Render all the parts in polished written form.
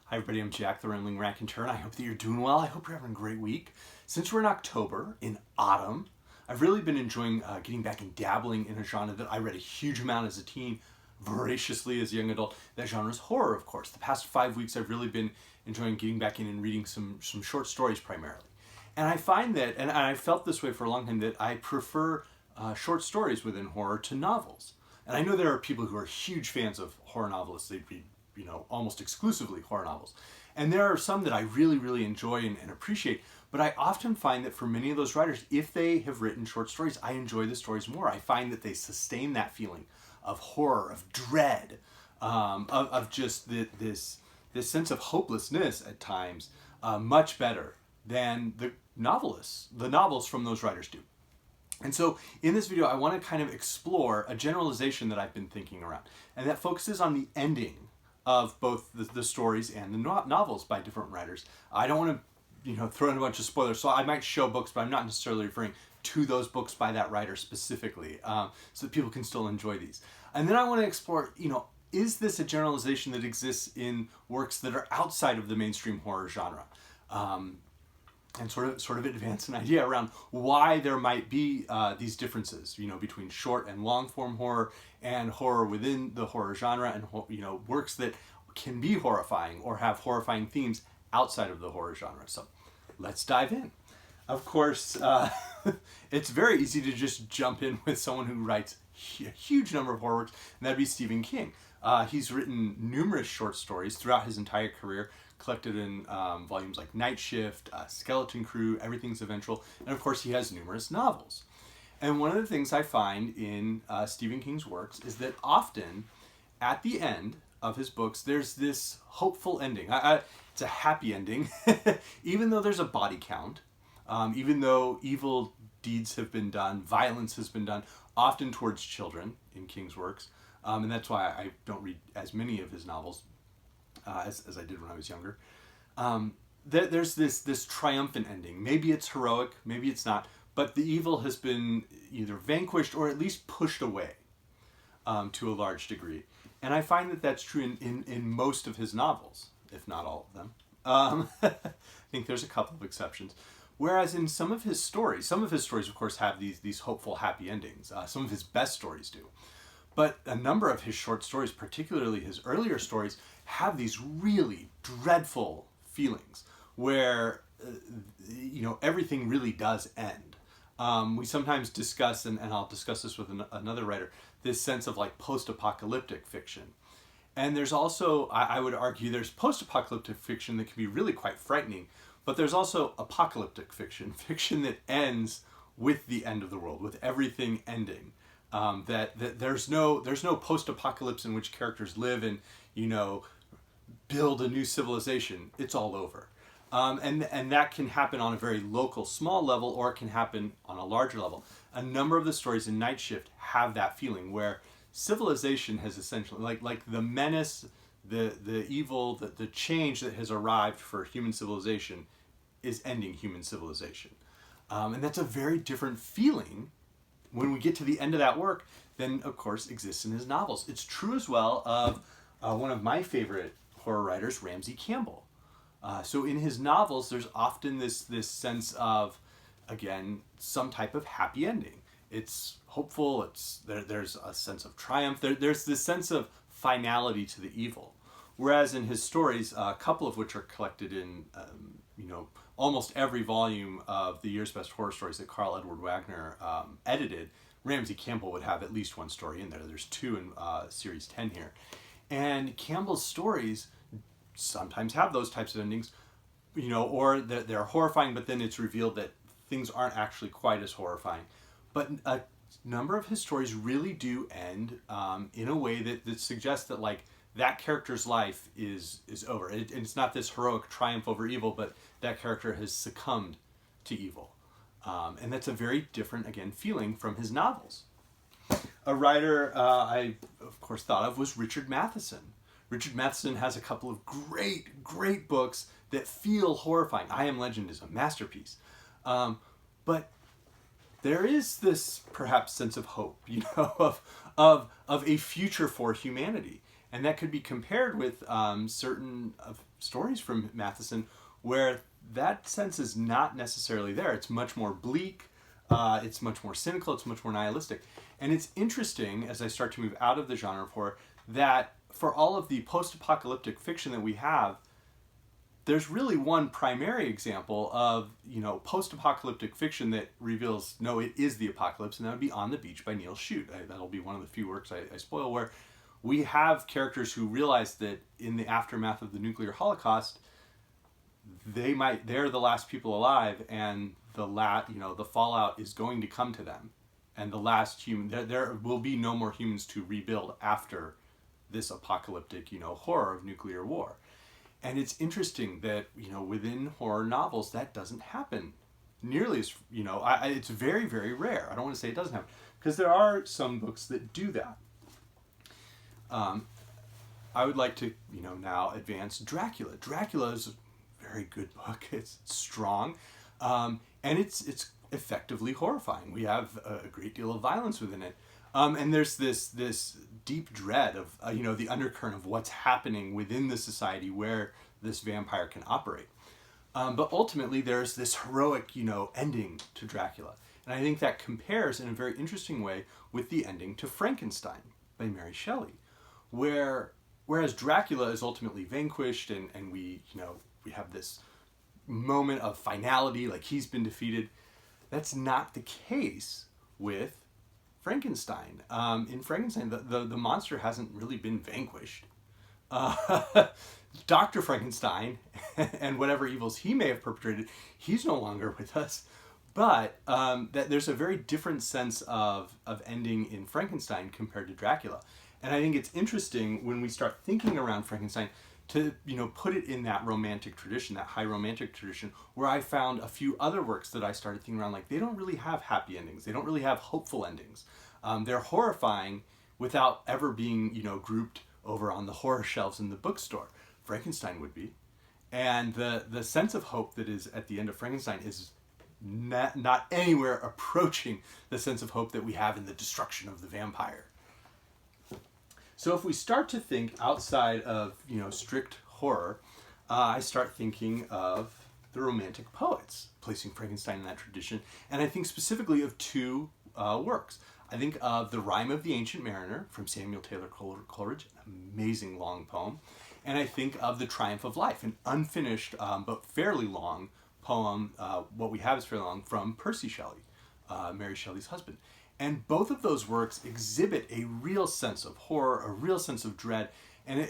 Hi everybody, I'm Jack the Rambling Raconteur, and I hope that you're doing well. I hope you're having a great week. Since we're in October, in autumn, I've really been enjoying getting back and dabbling in a genre that I read a huge amount as a teen, voraciously as a young adult. That genre is horror, of course. The past 5 weeks I've really been enjoying getting back in and reading some short stories primarily. And I find that, and I felt this way for a long time, that I prefer short stories within horror to novels. And I know there are people who are huge fans of horror novelists. They read, almost exclusively horror novels. And there are some that I really, really enjoy and appreciate. But I often find that for many of those writers, if they have written short stories, I enjoy the stories more. I find that they sustain that feeling of horror, of dread, of just this sense of hopelessness at times, much better than the novels from those writers do. And so in this video, I want to kind of explore a generalization that I've been thinking around, and that focuses on the ending of both the stories and the novels by different writers. I don't want to throw in a bunch of spoilers, so I might show books, but I'm not necessarily referring to those books by that writer specifically, so that people can still enjoy these. And then I want to explore, is this a generalization that exists in works that are outside of the mainstream horror genre? And sort of advance an idea around why there might be these differences, between short and long form horror and horror within the horror genre, and works that can be horrifying or have horrifying themes outside of the horror genre. So let's dive in. Of course, it's very easy to just jump in with someone who writes a huge number of horror works, and that'd be Stephen King. He's written numerous short stories throughout his entire career, collected in volumes like Night Shift, Skeleton Crew, Everything's Eventual, and of course he has numerous novels. And one of the things I find in Stephen King's works is that often at the end of his books there's this hopeful ending. It's a happy ending, even though there's a body count, even though evil deeds have been done, violence has been done, often towards children in King's works. And that's why I don't read as many of his novels as I did when I was younger. There's this triumphant ending. Maybe it's heroic, maybe it's not, but the evil has been either vanquished or at least pushed away to a large degree. And I find that that's true in most of his novels, if not all of them. I think there's a couple of exceptions. Whereas in some of his stories, of course, have these hopeful, happy endings. Some of his best stories do. But a number of his short stories, particularly his earlier stories, have these really dreadful feelings where, everything really does end. We sometimes discuss, and I'll discuss this with another writer, this sense of like post-apocalyptic fiction. And there's also, I would argue, there's post-apocalyptic fiction that can be really quite frightening, but there's also apocalyptic fiction that ends with the end of the world, with everything ending. That there's no post-apocalypse in which characters live and build a new civilization. It's all over, and that can happen on a very local, small level, or it can happen on a larger level. A number of the stories in Night Shift have that feeling where civilization has essentially, like the menace, the evil, the change that has arrived for human civilization is ending human civilization, and that's a very different feeling when we get to the end of that work than, of course, exists in his novels. It's true as well of one of my favorite horror writers, Ramsey Campbell. So in his novels, there's often this sense of, again, some type of happy ending. It's hopeful. There's a sense of triumph. There's this sense of finality to the evil. Whereas in his stories, a couple of which are collected in, almost every volume of the year's best horror stories that Carl Edward Wagner edited, Ramsey Campbell would have at least one story in there. There's 2 in series 10 here. And Campbell's stories sometimes have those types of endings, or they're horrifying, but then it's revealed that things aren't actually quite as horrifying. But a number of his stories really do end in a way that suggests that, like, that character's life is over. It's not this heroic triumph over evil, but that character has succumbed to evil. And that's a very different, again, feeling from his novels. A writer I, of course, thought of was Richard Matheson. Richard Matheson has a couple of great books that feel horrifying. I Am Legend is a masterpiece. But there is this, perhaps, sense of hope, of a future for humanity. And that could be compared with certain stories from Matheson where that sense is not necessarily there. It's much more bleak, it's much more cynical, it's much more nihilistic. And it's interesting, as I start to move out of the genre of horror, that for all of the post-apocalyptic fiction that we have, there's really one primary example of, post-apocalyptic fiction that reveals, no, it is the apocalypse, and that would be On the Beach by Neil Shute. That'll be one of the few works I spoil, where we have characters who realize that in the aftermath of the nuclear holocaust, they're the last people alive, and the fallout is going to come to them, and the last human, there will be no more humans to rebuild after this apocalyptic, horror of nuclear war. And it's interesting that, within horror novels, that doesn't happen nearly as, it's very, very rare. I don't want to say it doesn't happen, because there are some books that do that. I would like to, now advance Dracula. Dracula is a very good book. It's strong, and it's effectively horrifying. We have a great deal of violence within it. And there's this deep dread of, the undercurrent of what's happening within the society where this vampire can operate. But ultimately, there's this heroic, ending to Dracula. And I think that compares in a very interesting way with the ending to Frankenstein by Mary Shelley, whereas Dracula is ultimately vanquished and we have this moment of finality, like he's been defeated. That's not the case with Frankenstein. In Frankenstein, the monster hasn't really been vanquished. Dr. Frankenstein and whatever evils he may have perpetrated, he's no longer with us. But that there's a very different sense of ending in Frankenstein compared to Dracula. And I think it's interesting when we start thinking around Frankenstein to put it in that romantic tradition, that high romantic tradition, where I found a few other works that I started thinking around, like, they don't really have happy endings. They don't really have hopeful endings. They're horrifying without ever being, grouped over on the horror shelves in the bookstore. Frankenstein would be. And the sense of hope that is at the end of Frankenstein is not anywhere approaching the sense of hope that we have in the destruction of the vampire. So if we start to think outside of, strict horror, I start thinking of the Romantic poets, placing Frankenstein in that tradition. And I think specifically of two works. I think of the Rime of the Ancient Mariner from Samuel Taylor Coleridge, an amazing long poem. And I think of The Triumph of Life, an unfinished but fairly long poem, what we have is fairly long, from Percy Shelley, Mary Shelley's husband. And both of those works exhibit a real sense of horror, a real sense of dread. And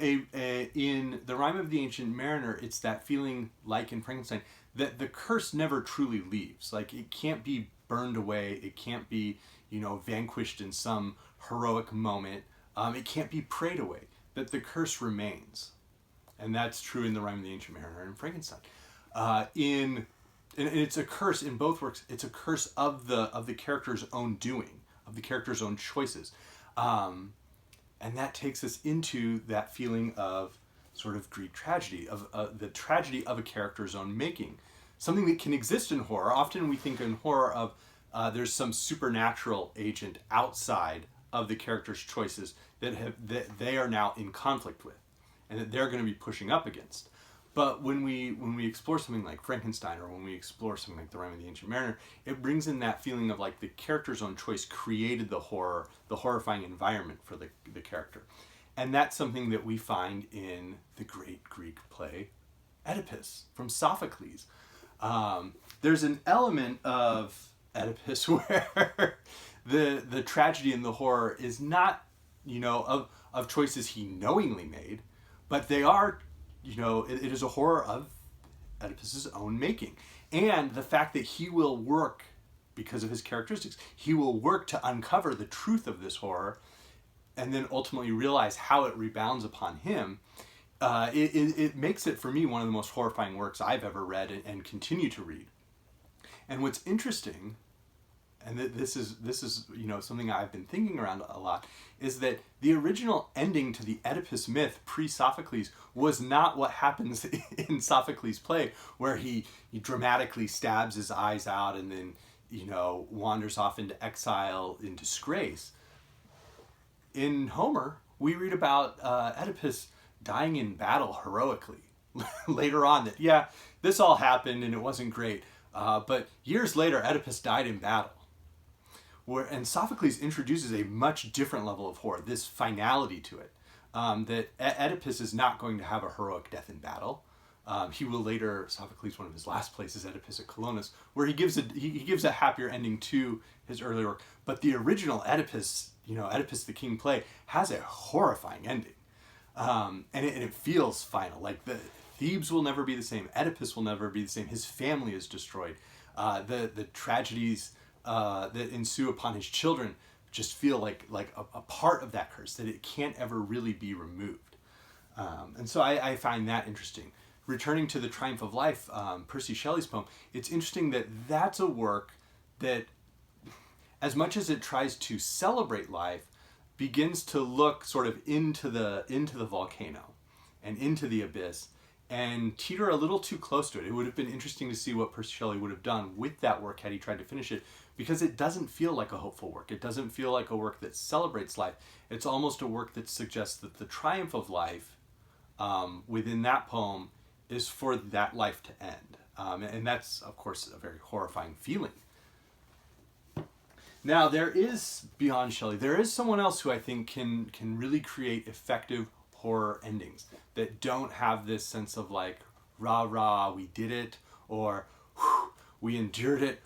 in The Rime of the Ancient Mariner, it's that feeling, like in Frankenstein, that the curse never truly leaves. Like, it can't be burned away. It can't be, vanquished in some heroic moment. It can't be prayed away. That the curse remains. And that's true in The Rime of the Ancient Mariner and Frankenstein. And it's a curse in both works. It's a curse of the character's own doing, of the character's own choices. And that takes us into that feeling of sort of Greek tragedy, of the tragedy of a character's own making. Something that can exist in horror. Often we think in horror of there's some supernatural agent outside of the character's choices that they are now in conflict with, and that they're going to be pushing up against. But when we explore something like Frankenstein, or when we explore something like The Rime of the Ancient Mariner, it brings in that feeling of like the character's own choice created the horror, the horrifying environment for the character. And that's something that we find in the great Greek play Oedipus from Sophocles. There's an element of Oedipus where the tragedy and the horror is not, of choices he knowingly made, but they are, it is a horror of Oedipus's own making. And the fact that he will work, because of his characteristics, he will work to uncover the truth of this horror and then ultimately realize how it rebounds upon him. It makes it, for me, one of the most horrifying works I've ever read and continue to read. And what's interesting, and this is something I've been thinking around a lot, is that the original ending to the Oedipus myth pre-Sophocles was not what happens in Sophocles' play, where he dramatically stabs his eyes out and then wanders off into exile in disgrace. In Homer, we read about Oedipus dying in battle heroically. Later on that, yeah, this all happened and it wasn't great. But years later, Oedipus died in battle. And Sophocles introduces a much different level of horror, this finality to it. That Oedipus is not going to have a heroic death in battle. He will later, Sophocles, one of his last plays is Oedipus at Colonus, where he gives a happier ending to his earlier work. But the original Oedipus, Oedipus the King play, has a horrifying ending. And it feels final. Like Thebes will never be the same. Oedipus will never be the same. His family is destroyed. The tragedies that ensue upon his children just feel like a part of that curse, that it can't ever really be removed. And so I find that interesting. Returning to the Triumph of Life, Percy Shelley's poem, it's interesting that that's a work that, as much as it tries to celebrate life, begins to look sort of into the volcano and into the abyss and teeter a little too close to it. It would have been interesting to see what Percy Shelley would have done with that work had he tried to finish it, because it doesn't feel like a hopeful work. It doesn't feel like a work that celebrates life. It's almost a work that suggests that the triumph of life within that poem is for that life to end. And that's, of course, a very horrifying feeling. Now, there is, beyond Shelley, there is someone else who I think can really create effective horror endings that don't have this sense of like, rah, rah, we did it, or we endured it,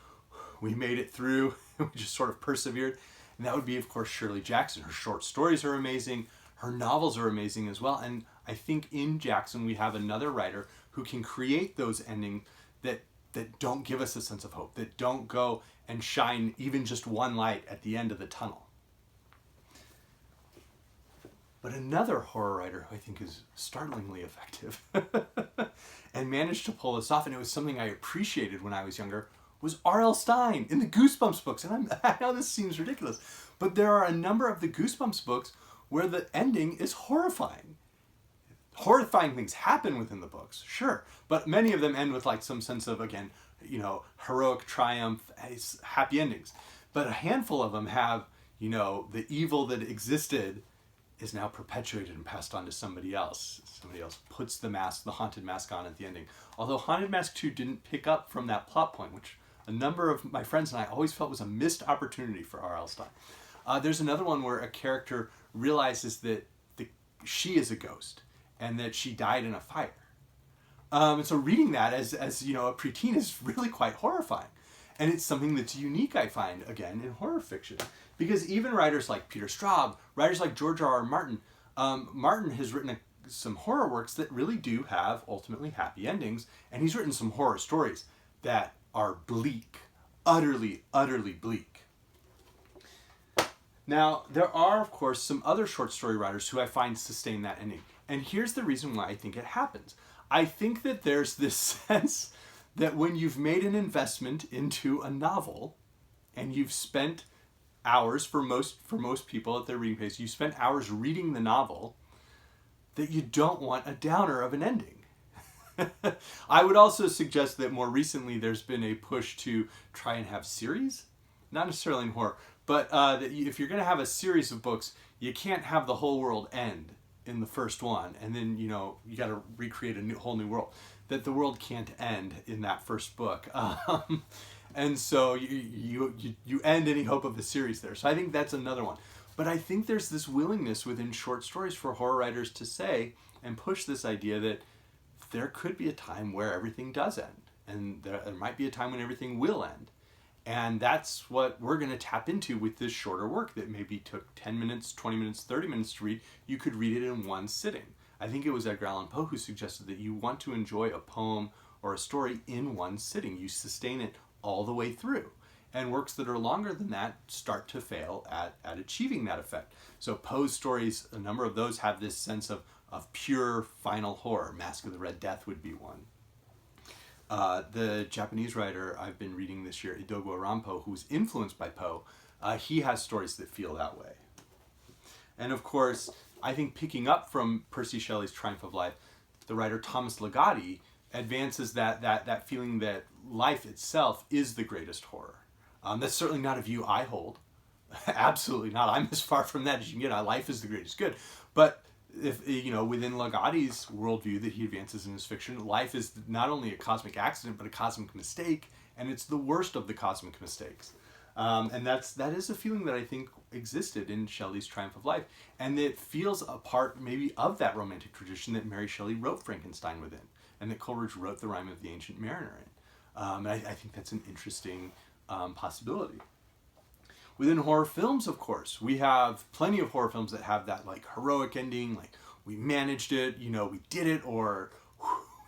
we made it through, we just sort of persevered. And that would be, of course, Shirley Jackson. Her short stories are amazing. Her novels are amazing as well. And I think in Jackson, we have another writer who can create those endings that don't give us a sense of hope, that don't go and shine even just one light at the end of the tunnel. But another horror writer who I think is startlingly effective and managed to pull this off, and it was something I appreciated when I was younger, was RL Stine in the Goosebumps books. And I know this seems ridiculous, but there are a number of the Goosebumps books where the ending is horrifying. Horrifying things happen within the books, sure, but many of them end with like some sense of, again, heroic triumph, happy endings. But a handful of them have, the evil that existed is now perpetuated and passed on to somebody else. Somebody else puts the haunted mask on at the ending. Although Haunted Mask 2 didn't pick up from that plot point, which a number of my friends and I always felt was a missed opportunity for R.L. Stine. There's another one where a character realizes that she is a ghost and that she died in a fire. And so reading that as a preteen is really quite horrifying. And it's something that's unique, I find, again, in horror fiction. Because even writers like Peter Straub, writers like George R.R. Martin, Martin has written some horror works that really do have ultimately happy endings. And he's written some horror stories that are bleak, utterly, utterly bleak. Now, there are, of course, some other short story writers who I find sustain that ending. And here's the reason why I think it happens. I think that there's this sense that when you've made an investment into a novel and you've spent hours, for most people at their reading pace, you spent hours reading the novel, that you don't want a downer of an ending. I would also suggest that more recently there's been a push to try and have series, not necessarily in horror, but that if you're going to have a series of books, you can't have the whole world end in the first one, and then you got to recreate a whole new world. That the world can't end in that first book, and so you end any hope of a series there. So I think that's another one. But I think there's this willingness within short stories for horror writers to say and push this idea that there could be a time where everything does end, and there might be a time when everything will end. And that's what we're going to tap into with this shorter work that maybe took 10 minutes, 20 minutes, 30 minutes to read. You could read it in one sitting. I think it was Edgar Allan Poe who suggested that you want to enjoy a poem or a story in one sitting. You sustain it all the way through. And works that are longer than that start to fail at achieving that effect. So Poe's stories, a number of those have this sense of pure final horror. Mask of the Red Death would be one. The Japanese writer I've been reading this year, Edogawa Rampo, who's influenced by Poe, he has stories that feel that way. And of course, I think picking up from Percy Shelley's Triumph of Life, the writer Thomas Ligotti advances that feeling that life itself is the greatest horror. That's certainly not a view I hold. Absolutely not. I'm as far from that as you can get. Life is the greatest good. But if within Ligotti's worldview that he advances in his fiction, life is not only a cosmic accident but a cosmic mistake, and it's the worst of the cosmic mistakes. And that is a feeling that I think existed in Shelley's Triumph of Life, and it feels a part maybe of that romantic tradition that Mary Shelley wrote Frankenstein within, and that Coleridge wrote the Rime of the Ancient Mariner in. And I think that's an interesting possibility. Within horror films, of course, we have plenty of horror films that have that like heroic ending, like we managed it, we did it, or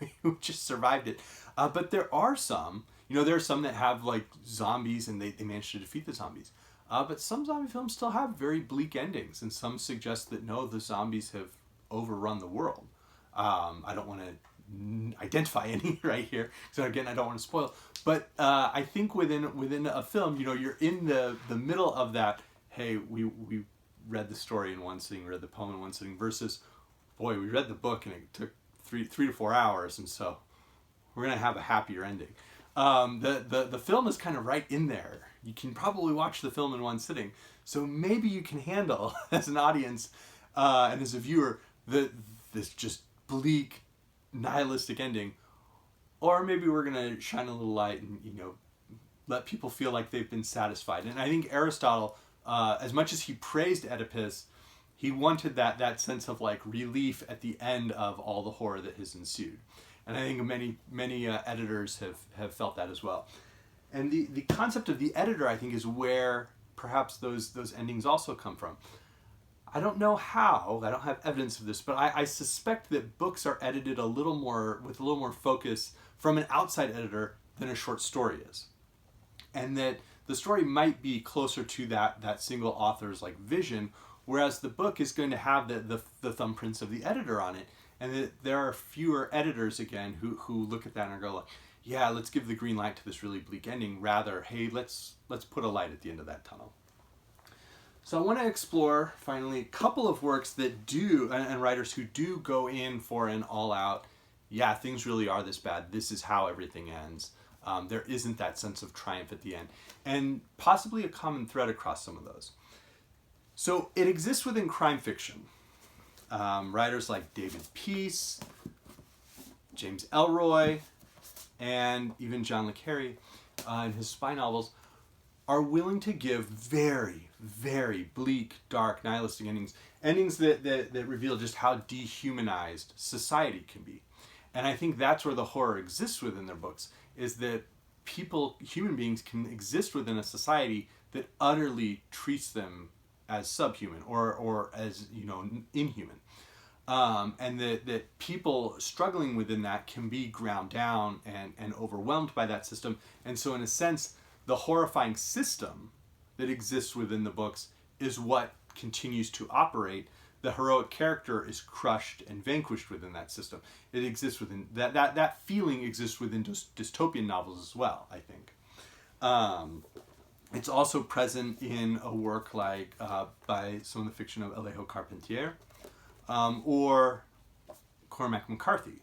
we just survived it. But there are some, there are some that have like zombies and they managed to defeat the zombies. But some zombie films still have very bleak endings, and some suggest that no, the zombies have overrun the world. I don't want to identify any right here, so again, I don't want to spoil. But I think within a film, you're in the middle of that. Hey, we read the story in one sitting, read the poem in one sitting, versus, boy, we read the book and it took three to 4 hours, and so we're gonna have a happier ending. The film is kind of right in there. You can probably watch the film in one sitting, so maybe you can handle as an audience and as a viewer this just bleak, nihilistic ending, or maybe we're gonna shine a little light and let people feel like they've been satisfied. And I think Aristotle, as much as he praised Oedipus, he wanted that sense of like relief at the end of all the horror that has ensued. And I think many editors have felt that as well. And the concept of the editor, I think, is where perhaps those endings also come from. I don't know how, I don't have evidence of this, but I suspect that books are edited with a little more focus from an outside editor than a short story is. And that the story might be closer to that single author's like vision, whereas the book is going to have the thumbprints of the editor on it. And that there are fewer editors, again, who look at that and go like, yeah, let's give the green light to this really bleak ending, rather, hey, let's put a light at the end of that tunnel. So I want to explore, finally, a couple of works that do, and writers who do go in for an all-out, yeah, things really are this bad, this is how everything ends. There isn't that sense of triumph at the end. And possibly a common thread across some of those. So it exists within crime fiction. Writers like David Peace, James Ellroy, and even John le Carre in his spy novels are willing to give very, very bleak, dark, nihilistic endings that reveal just how dehumanized society can be. And I think that's where the horror exists within their books, is that human beings can exist within a society that utterly treats them as subhuman or as inhuman. And that people struggling within that can be ground down and overwhelmed by that system. And so in a sense, the horrifying system that exists within the books is what continues to operate. The heroic character is crushed and vanquished within that system. It exists within, that feeling exists within dystopian novels as well, I think. It's also present in a work like by some of the fiction of Alejo Carpentier, or Cormac McCarthy,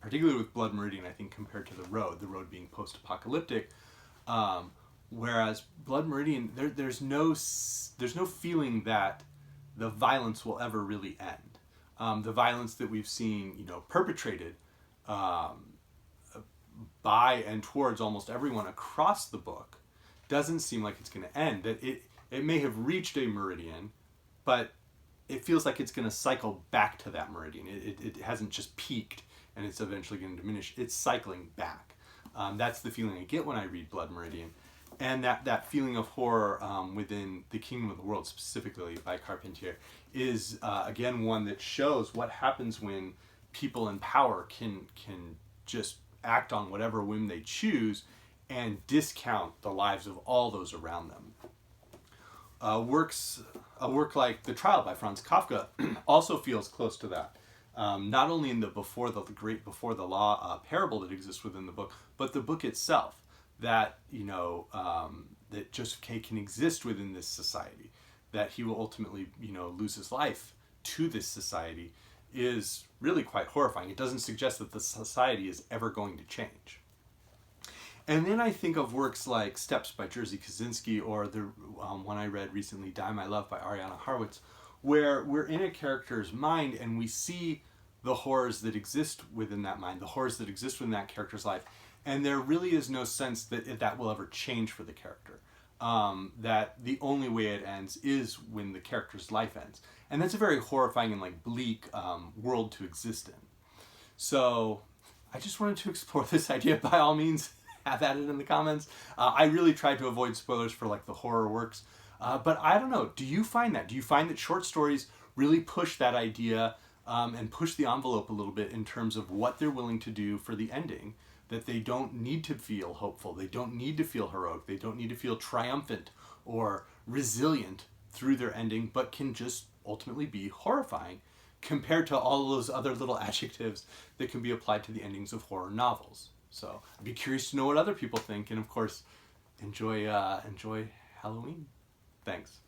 particularly with Blood Meridian, I think, compared to the road being post-apocalyptic. Whereas Blood Meridian, there's no feeling that the violence will ever really end. The violence that we've seen, perpetrated by and towards almost everyone across the book doesn't seem like it's going to end. That it may have reached a meridian, but it feels like it's going to cycle back to that meridian. It hasn't just peaked and it's eventually going to diminish. It's cycling back. That's the feeling I get when I read Blood Meridian. And that feeling of horror within The Kingdom of the World, specifically by Carpentier, is again one that shows what happens when people in power can just act on whatever whim they choose and discount the lives of all those around them. A work like The Trial by Franz Kafka also feels close to that. Not only in the great before the law parable that exists within the book, but the book itself, that that Joseph K. can exist within this society, that he will ultimately lose his life to this society, is really quite horrifying. It doesn't suggest that the society is ever going to change. And then I think of works like Steps by Jerzy Kosinski, or the one I read recently, Die My Love by Ariana Harwitz, where we're in a character's mind and we see the horrors that exist within that mind, the horrors that exist within that character's life. And there really is no sense that that will ever change for the character. That the only way it ends is when the character's life ends. And that's a very horrifying and like bleak world to exist in. So I just wanted to explore this idea. By all means, have at it in the comments. I really tried to avoid spoilers for like the horror works. But I don't know, do you find that? Do you find that short stories really push that idea and push the envelope a little bit in terms of what they're willing to do for the ending? That they don't need to feel hopeful, they don't need to feel heroic, they don't need to feel triumphant or resilient through their ending, but can just ultimately be horrifying compared to all those other little adjectives that can be applied to the endings of horror novels. So I'd be curious to know what other people think, and of course, enjoy Halloween. Thanks.